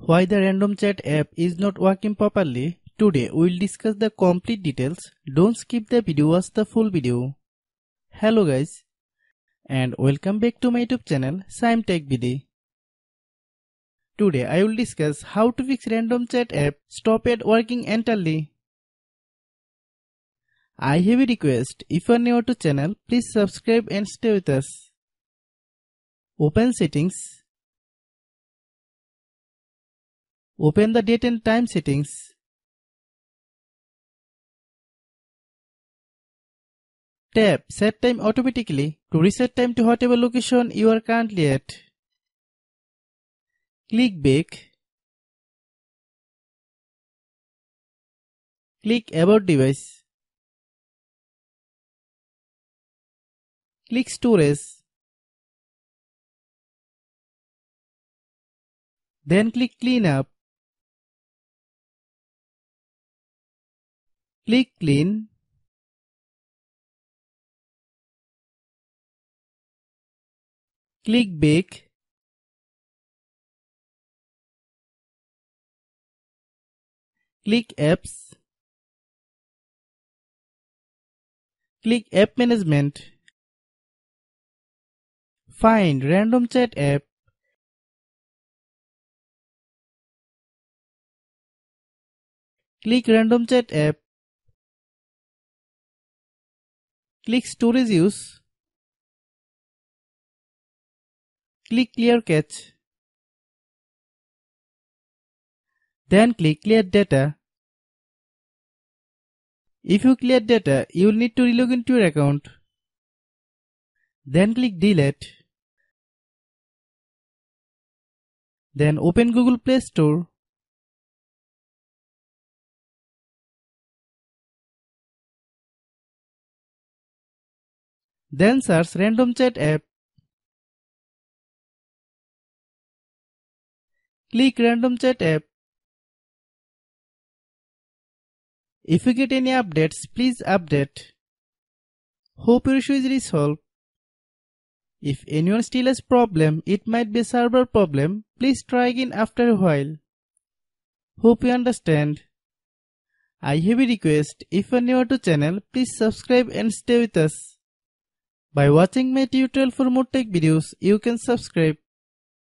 Why the random chat app is not working properly? Today we'll discuss the complete details. Don't skip the video, watch the full video. Hello guys and welcome back to my YouTube channel Shaem Tech Video. Today I will discuss how to fix random chat app stop at working entirely. I have a request, if you are new to channel, please subscribe and stay with us. Open settings. Open the date and time settings. Tap set time automatically to reset time to whatever location you are currently at. Click back. Click about device. Click storage. Then click clean up. Click clean. Click back. Click apps. Click app management. Find random chat app. Click random chat app. Click storage use. Click clear cache. Then click clear data. If you clear data, you will need to relog into your account. Then click delete. Then open Google Play Store. Then search random chat app. Click random chat app. If you get any updates, please update. Hope your issue is resolved. If anyone still has problem, it might be a server problem. Please try again after a while. Hope you understand. I have a request, if you are new to channel, please subscribe and stay with us. By watching my tutorial for more tech videos, you can subscribe.